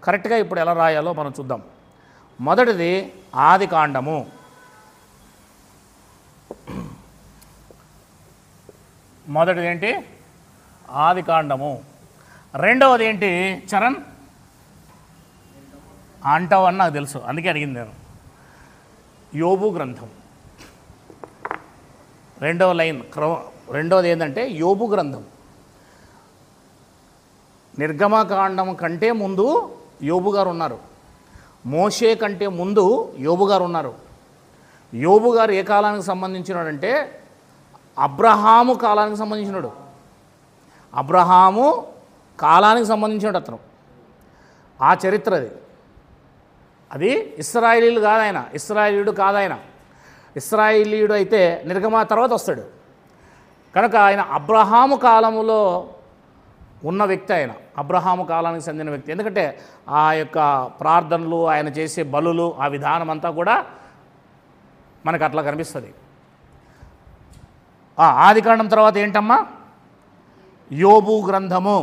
కరెక్ట్గా ఇప్పుడు ఎలా రాయాలో మనం చూద్దాం. మొదటిది ఆది కాండము. మొదటిది ఏంటి? ఆది కాండము. రెండవది ఏంటి చరణ్? అంటావని నాకు తెలుసు, అందుకే అడిగింది నేను. యోబు గ్రంథం. రెండవ లైన్ రెండవది ఏంటంటే యోబు గ్రంథం. నిర్గమకాండం కంటే ముందు యోబు గారు ఉన్నారు. మోషే కంటే ముందు యోబు గారు ఉన్నారు. యోబు గారు ఏ కాలానికి సంబంధించినాడంటే అబ్రహాము కాలానికి సంబంధించినాడు. అబ్రహాము కాలానికి సంబంధించినాడు అతను. ఆ చరిత్ర అది ఇశ్రాయేలీయులు కాదు ఆయన, ఇశ్రాయేలీయుడు కాదు ఆయన. ఇశ్రాయేలీయుడు అయితే నిర్గమ తర్వాత వస్తాడు కనుక ఆయన అబ్రహాము కాలములో ఉన్న వ్యక్తి. ఆయన అబ్రహాము కాలానికి చెందిన వ్యక్తి. ఎందుకంటే ఆ యొక్క ప్రార్థనలు, ఆయన చేసే బలులు, ఆ విధానం అంతా కూడా మనకు అట్లా కనిపిస్తుంది. ఆదికాండం తర్వాత ఏంటమ్మా? యోబు గ్రంథము.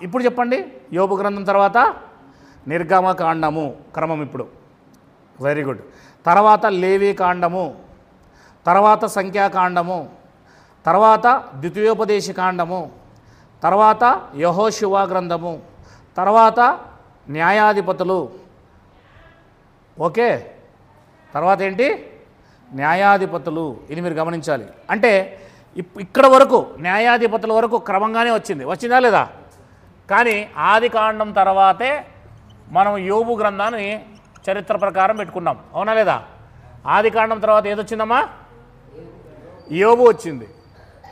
ఇప్పుడు చెప్పండి, యోబు గ్రంథం తర్వాత నిర్గమకాండము క్రమం ఇప్పుడు. Very good. తర్వాత లేవి కాండము, తర్వాత సంఖ్యాకాండము, తర్వాత ద్వితీయోపదేశ కాండము, తర్వాత యెహోషువ గ్రంథము, తర్వాత న్యాయాధిపతులు. ఓకే, తర్వాత ఏంటి? న్యాయాధిపతులు. ఇది మీరు గమనించాలి. అంటే ఇక్కడ వరకు న్యాయాధిపతుల వరకు క్రమంగానే వచ్చిందా లేదా? కానీ ఆది కాండం తర్వాతే మనం యోబు గ్రంథాన్ని చరిత్ర ప్రకారం పెట్టుకున్నాం, అవునా లేదా? ఆది కాండం తర్వాత ఏదొచ్చిందమ్మా? యోబు వచ్చింది.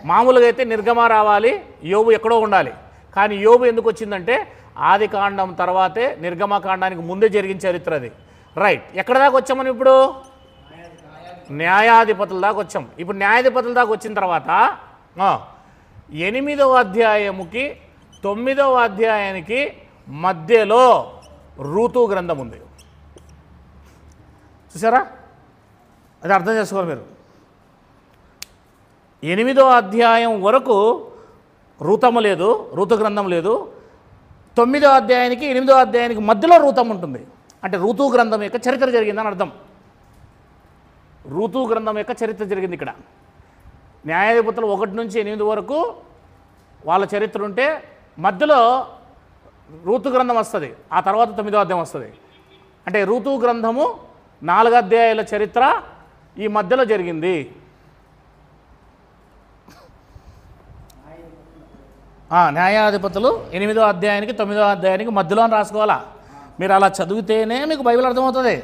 మామూలుగా అయితే నిర్గమ రావాలి, యోబు ఎక్కడో ఉండాలి. కానీ యోబు ఎందుకు వచ్చిందంటే ఆది కాండం తర్వాతే నిర్గమకాండానికి ముందే జరిగిన చరిత్ర అది. రైట్. ఎక్కడ దాకా వచ్చామని ఇప్పుడు? న్యాయాధిపతుల దాకా వచ్చాం. ఇప్పుడు న్యాయాధిపతుల దాకా వచ్చిన తర్వాత 8వ అధ్యాయముకి 9వ అధ్యాయానికి మధ్యలో రూతు గ్రంథం ఉంది. చూసారా? అది అర్థం చేసుకోవాలి మీరు. 8వ అధ్యాయం వరకు రూతము లేదు, రూతు గ్రంథం లేదు. 9వ అధ్యాయానికి 8వ అధ్యాయానికి మధ్యలో రూతం ఉంటుంది. అంటే రూతు గ్రంథం యొక్క చరిత్ర జరిగిందని అర్థం. రూతు గ్రంథం యొక్క చరిత్ర జరిగింది ఇక్కడ. న్యాయాధిపతులు 1 నుంచి 8 వరకు వాళ్ళ చరిత్ర ఉంటే మధ్యలో రూతు గ్రంథం వస్తుంది. ఆ తర్వాత 9వ అధ్యాయం వస్తుంది. అంటే రూతు గ్రంథము 4 అధ్యాయాల చరిత్ర ఈ మధ్యలో జరిగింది. న్యాయాధిపతులు 8వ అధ్యాయానికి 9వ అధ్యాయానికి మధ్యలో అని రాసుకోవాలా. మీరు అలా చదివితేనే మీకు బైబిల్ అర్థమవుతుంది.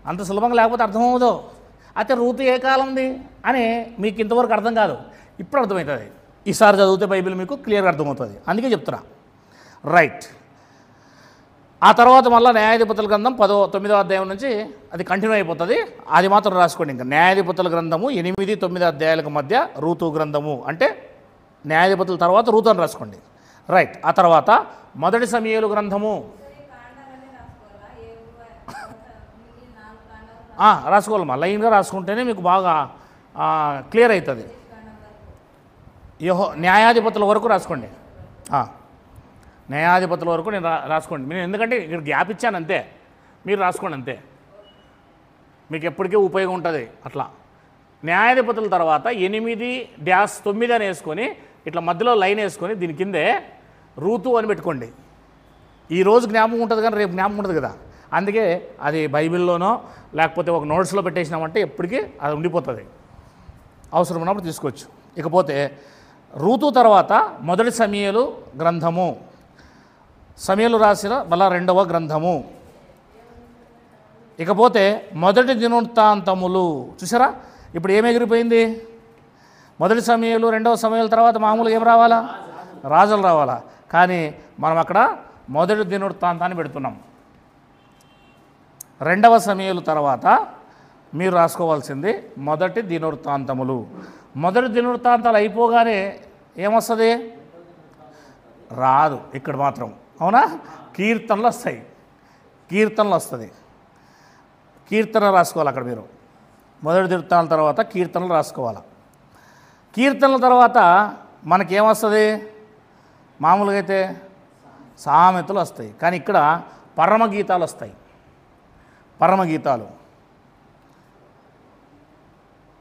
అంత సులభంగా లేకపోతే అర్థమవుతుంది. అయితే రూతు ఏ కాలంది అని మీకు ఇంతవరకు అర్థం కాదు, ఇప్పుడు అర్థమవుతుంది. ఈసారి చదివితే బైబిల్ మీకు క్లియర్గా అర్థమవుతుంది. అందుకే చెప్తున్నా. రైట్. ఆ తర్వాత మళ్ళీ న్యాయాధిపతుల గ్రంథం 9వ అధ్యాయం నుంచి అది కంటిన్యూ అయిపోతుంది. అది మాత్రం రాసుకోండి. ఇంకా న్యాయాధిపతుల గ్రంథము 8, 9 అధ్యాయాలకు మధ్య రూతు గ్రంథము అంటే న్యాయాధిపతుల తర్వాత రూతు అని రాసుకోండి. రైట్. ఆ తర్వాత మొదటి సమూయేలు గ్రంథము రాసుకోవాలమ్మా. లైన్గా రాసుకుంటేనే మీకు బాగా క్లియర్ అవుతుంది. న్యాయాధిపతుల వరకు రాసుకోండి. న్యాయాధిపతుల వరకు నేను రాసుకోండి. నేను ఎందుకంటే ఇక్కడ గ్యాప్ ఇచ్చాను అంతే, మీరు రాసుకోండి అంతే, మీకు ఎప్పటికీ ఉపయోగం ఉంటుంది. అట్లా న్యాయాధిపతుల తర్వాత 8-9 అని వేసుకొని ఇట్లా మధ్యలో లైన్ వేసుకొని దీని కిందే రూతు అని పెట్టుకోండి. ఈరోజు జ్ఞాపకం ఉంటుంది కానీ రేపు జ్ఞాపకం ఉంటుంది కదా. అందుకే అది బైబిల్లోనో లేకపోతే ఒక నోట్స్లో పెట్టేసినామంటే ఎప్పటికీ అది ఉండిపోతుంది. అవసరం ఉన్నప్పుడు తీసుకోవచ్చు. ఇకపోతే రూతు తర్వాత మొదటి సమూయేలు గ్రంథము, సమూయేలు రాసిన మళ్ళా 2వ గ్రంథము. ఇకపోతే మొదటి దినవృత్తాంతములు. చూసారా ఇప్పుడు ఏం ఎగిరిపోయింది? మొదటి సమూయేలు 2వ సమూయేలు తర్వాత మామూలుగా ఏం రావాలా? రాజులు రావాలా. కానీ మనం అక్కడ మొదటి దినవృత్తాంతాన్ని పెడుతున్నాం. 2వ సమూయేలు తర్వాత మీరు రాసుకోవాల్సింది మొదటి దినవృత్తాంతములు. మొదటి దినవృత్తాంతాలు అయిపోగానే ఏమొస్తుంది? రాదు ఇక్కడ మాత్రం, అవునా? కీర్తనలు వస్తాయి. కీర్తనలు వస్తుంది. కీర్తన రాసుకోవాలి అక్కడ మీరు. మొదటి దినవృత్తాంతాల తర్వాత కీర్తనలు రాసుకోవాలి. కీర్తనల తర్వాత మనకేమొస్తుంది? మామూలుగా అయితే సామెతలు వస్తాయి. కానీ ఇక్కడ పరమగీతాలు వస్తాయి. పరమగీతాలు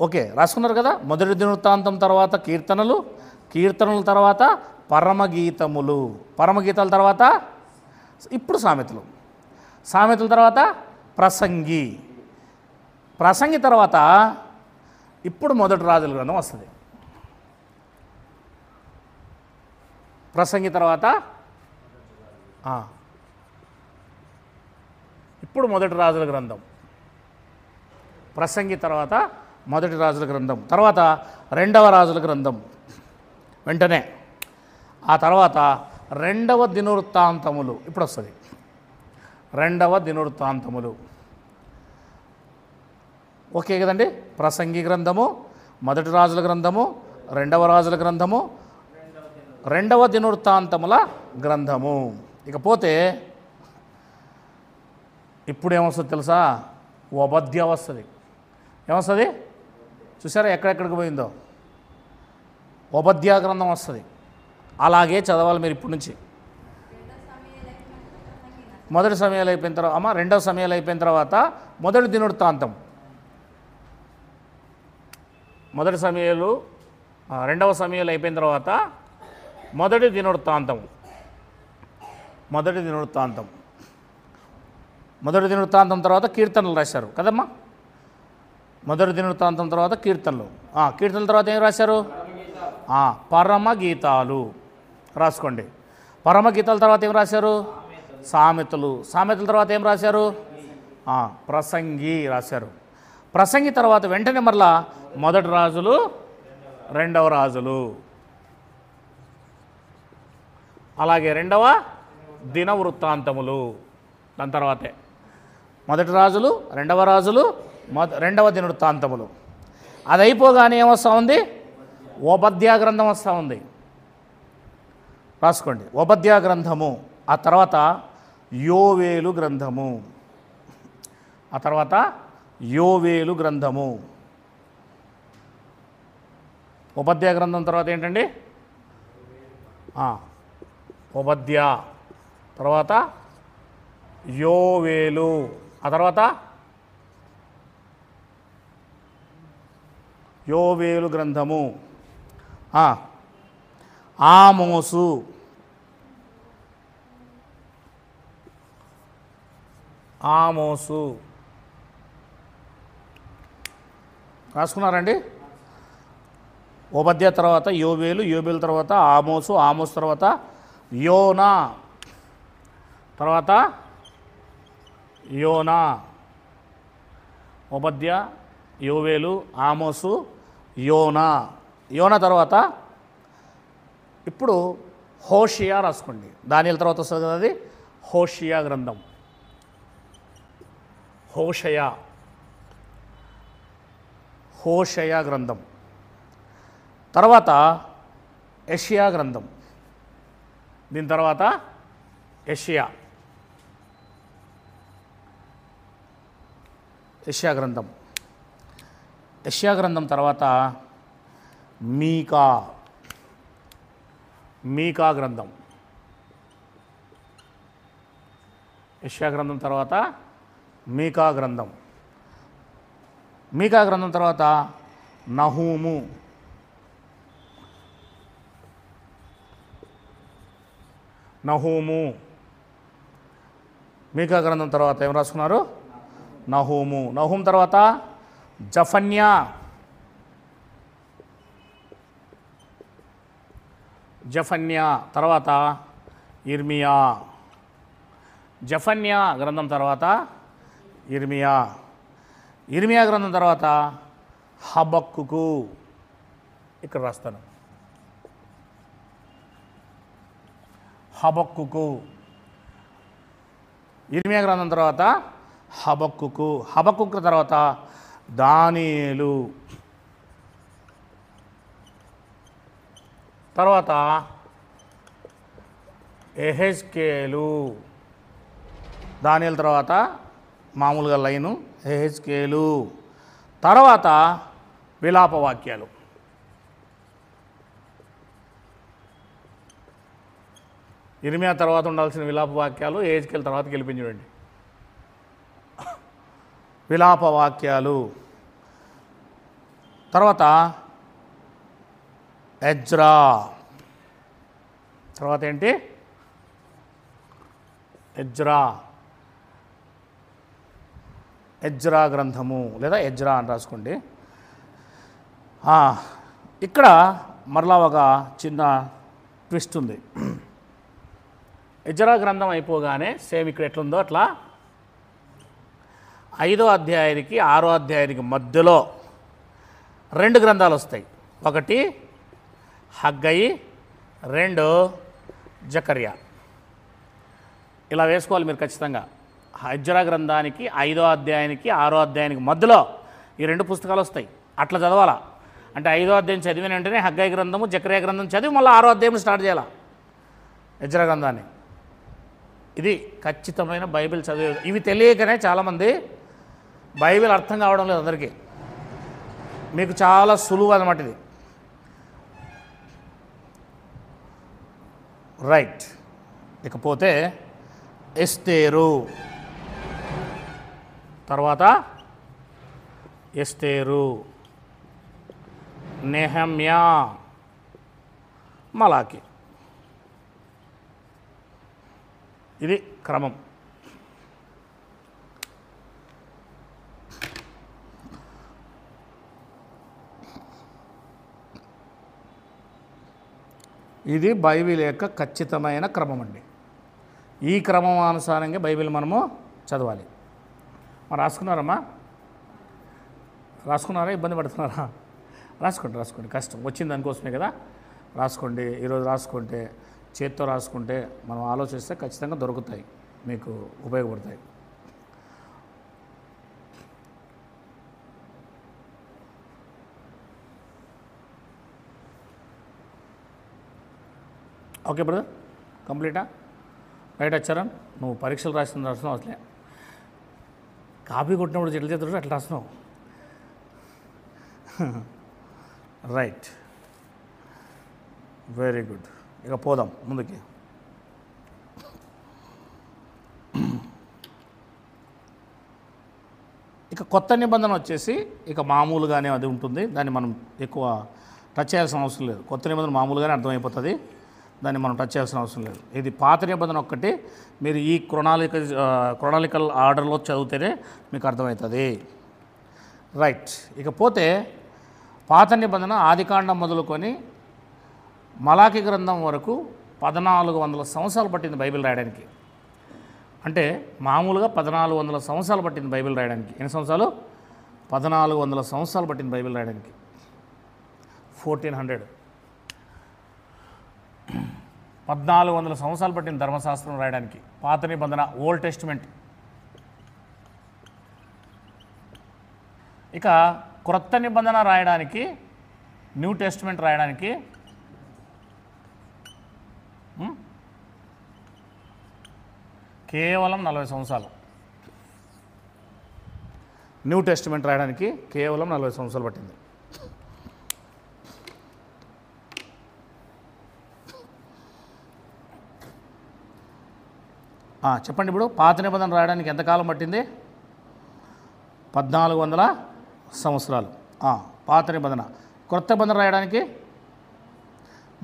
ఓకే రాసుకున్నారు కదా. మొదటి దినవృత్తాంతం తర్వాత కీర్తనలు, కీర్తనల తర్వాత పరమగీతములు, పరమగీతాల తర్వాత ఇప్పుడు సామెతలు, సామెతల తర్వాత ప్రసంగి, ప్రసంగి తర్వాత ఇప్పుడు మొదటి రాజుల గ్రంథం వస్తుంది. ప్రసంగి తర్వాత ఇప్పుడు మొదటి రాజుల గ్రంథం, ప్రసంగి తర్వాత మొదటి రాజుల గ్రంథం, తర్వాత రెండవ రాజుల గ్రంథం వెంటనే, ఆ తర్వాత రెండవ దినవృత్తాంతములు ఇప్పుడు వస్తుంది. రెండవ దినవృత్తాంతములు ఓకే కదండి. ప్రసంగి గ్రంథము, మొదటి రాజుల గ్రంథము, రెండవ రాజుల గ్రంథము, రెండవ దినవృత్తాంతముల గ్రంథము. ఇకపోతే ఇప్పుడు ఏమొస్తుంది తెలుసా? ఉపధ్య వస్తుంది. ఏమొస్తుంది చూసారా ఎక్కడెక్కడికి పోయిందో? ఉపధ్య గ్రంథం వస్తుంది. అలాగే చదవాలి మీరు ఇప్పటి నుంచి. మొదటి సమయాలు అయిపోయిన తర్వాత రెండవ సమయాలు అయిపోయిన తర్వాత మొదటి దినవృత్తాంతం, మొదటి సమయాలు రెండవ సమయాలు అయిపోయిన తర్వాత మొదటి దినవృత్తాంతం, మొదటి దినవృత్తాంతం, మొదటి దినవృత్తాంతం తర్వాత కీర్తనలు రాశారు కదమ్మా. మొదటి దినవృత్తాంతం తర్వాత కీర్తనలు, కీర్తనల తర్వాత ఏం రాశారు? పరమగీతాలు రాసుకోండి. పరమగీతాల తర్వాత ఏం రాశారు? సామెతలు. సామెతల తర్వాత ఏం రాశారు? ప్రసంగి రాశారు. ప్రసంగి తర్వాత వెంటనే మరలా మొదటి రాజులు, రెండవ రాజులు, అలాగే రెండవ దినవృత్తాంతములు. దాని తర్వాతే మొదటి రాజులు, రెండవ రాజులు, రెండవ దినవృత్తాంతములు. అది అయిపోగానే ఏమొస్తూ ఉంది? ఉపధ్య గ్రంథం వస్తూ ఉంది. రాసుకోండి ఉపధ్య గ్రంథము. ఆ తర్వాత యోవేలు గ్రంథము, ఆ తర్వాత యోవేలు గ్రంథము. ఉపధ్య గ్రంథం తర్వాత ఏంటండి? ఉపధ్య తర్వాత యోవేలు, ఆ తర్వాత యోవేలు గ్రంథము, ఆమోసు, ఆమోసు రాసుకున్నారండి. ఉపధ్య తర్వాత యోవేలు, యోవేలు తర్వాత ఆమోసు, ఆమోసు తర్వాత యోనా, తర్వాత యోనా. ఉపధ్య, యోవేలు, ఆమోసు, యోనా. యోనా తర్వాత ఇప్పుడు హోషియా రాసుకోండి. దానియేలు తర్వాత వస్తుంది కదా అది హోషియా గ్రంథం. హోషయా, హోషయా గ్రంథం తర్వాత యెషయా గ్రంథం. దీని తర్వాత యెషయా, యెషయా గ్రంథం. యెషయా గ్రంథం తర్వాత మీకా, మీకా గ్రంథం. యెషయా గ్రంథం తర్వాత మీకా గ్రంథం. మీకా గ్రంథం తర్వాత నహూము, నహూము. మీకా గ్రంథం తర్వాత ఏం రాసుకున్నారు? నహూము. నహూము తర్వాత జఫన్యా, జఫన్యా తర్వాత ఇర్మియా. జఫన్యా గ్రంథం తర్వాత ఇర్మియా. ఇర్మియా గ్రంథం తర్వాత హబక్కుకు. ఇక్కడ రాస్తాను హబక్కుకు. ఇర్మియా గ్రంథం తర్వాత హబక్కుకు. హబక్కుకు తర్వాత దానియేలు, తర్వాత యెహెజ్కేలు. దానియేలు తర్వాత మామూలుగా లైను యెహెజ్కేలు, తర్వాత విలాప వాక్యాలు. ఇర్మియా తర్వాత ఉండాల్సిన విలాప వాక్యాలు ఏజ్కేల్ తర్వాతకి వెళ్ళిపోయింది చూడండి. విలాప వాక్యాలు తర్వాత ఎజ్రా, తర్వాత ఏంటి ఎజ్రా గ్రంథము లేదా ఎజ్రా అని రాసుకోండి. ఇక్కడ మరలా ఒక చిన్న ట్విస్ట్ ఉంది. ఎజ్రా గ్రంథం అయిపోగానే సేమ్ ఇక్కడ ఎట్లుందో అట్లా 5వ అధ్యాయానికి 6వ అధ్యాయానికి మధ్యలో 2 గ్రంథాలు వస్తాయి. ఒకటి హగ్గయి, 2 జకర్యా. ఇలా వేసుకోవాలి మీరు ఖచ్చితంగా. ఎజ్రా గ్రంథానికి 5వ అధ్యాయానికి 6వ అధ్యాయానికి మధ్యలో ఈ 2 పుస్తకాలు వస్తాయి. అట్లా చదవాలా. అంటే 5వ అధ్యాయం చదివిన వెంటనే హగ్గయి గ్రంథము జకర్యా గ్రంథం చదివి మళ్ళీ 6వ అధ్యాయం స్టార్ట్ చేయాలా ఎజ్రా గ్రంథాన్ని. ఇది ఖచ్చితమైన బైబిల్ చదివే. ఇవి తెలియకనే చాలామంది బైబిల్ అర్థం కావడం లేదు అందరికీ. మీకు చాలా సులువు అన్నమాట ఇది. రైట్. ఇకపోతే ఎస్తేరు, తర్వాత ఎస్తేరు, నెహమ్యా, మలాకి. ఇది క్రమం. ఇది బైబిల్ యొక్క ఖచ్చితమైన క్రమం అండి. ఈ క్రమం అనుసారంగా బైబిల్ మనము చదవాలి. మరి రాసుకున్నారమ్మా? రాసుకున్నారా? ఇబ్బంది పడుతున్నారా? రాసుకోండి. కష్టం వచ్చింది దానికోసమే కదా. రాసుకోండి. ఈరోజు రాసుకుంటే, చేత్తో రాసుకుంటే, మనం ఆలోచిస్తే ఖచ్చితంగా దొరుకుతాయి, మీకు ఉపయోగపడతాయి. Okay brother, కంప్లీటా? రైట్ వచ్చారా? నువ్వు పరీక్షలు రాస్తున్నావు అసలే. కాపీ కొట్టినప్పుడు చెట్లు చేతుడు అట్లా రాస్తున్నావు. Right, very good. ఇక పోదాం ముందుకి. ఇక కొత్త నిబంధన వచ్చేసి ఇక మామూలుగానే అది ఉంటుంది. దాన్ని మనం ఎక్కువ టచ్ చేయాల్సిన అవసరం లేదు. కొత్త నిబంధన మామూలుగానే అర్థమైపోతుంది, దాన్ని మనం టచ్ చేయాల్సిన అవసరం లేదు. ఇది పాత నిబంధన ఒక్కటి మీరు ఈ క్రొనాలికల్ ఆర్డర్లో చదివితేనే మీకు అర్థమవుతుంది. రైట్. ఇకపోతే పాత నిబంధన ఆదికాండం మొదలుకొని మలాకి గ్రంథం వరకు 1400 సంవత్సరాలు పట్టింది బైబిల్ రాయడానికి. అంటే మామూలుగా 1400 సంవత్సరాలు పట్టింది బైబిల్ రాయడానికి. ఎన్ని సంవత్సరాలు? 1400 సంవత్సరాలు పట్టింది బైబిల్ రాయడానికి. 1400 1400 సంవత్సరాలు పట్టింది ధర్మశాస్త్రం రాయడానికి. పాత నిబంధన, ఓల్డ్ టెస్టిమెంట్. ఇక క్రొత్త నిబంధన రాయడానికి, న్యూ టెస్టిమెంట్ రాయడానికి కేవలం 40 సంవత్సరాలు. న్యూ టెస్టిమెంట్ రాయడానికి కేవలం 40 సంవత్సరాలు పట్టింది. చెప్పండి. ఇప్పుడు పాత నిబంధన రాయడానికి ఎంతకాలం పట్టింది? 1400 సంవత్సరాలు పాత నిబంధన. క్రొత్త నిబంధన రాయడానికి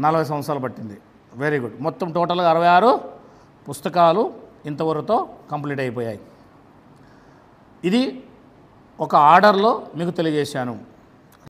40 సంవత్సరాలు పట్టింది. Very good. మొత్తం టోటల్గా 66 పుస్తకాలు ఇంతవరకుతో కంప్లీట్ అయిపోయాయి. ఇది ఒక ఆర్డర్లో మీకు తెలియజేశాను.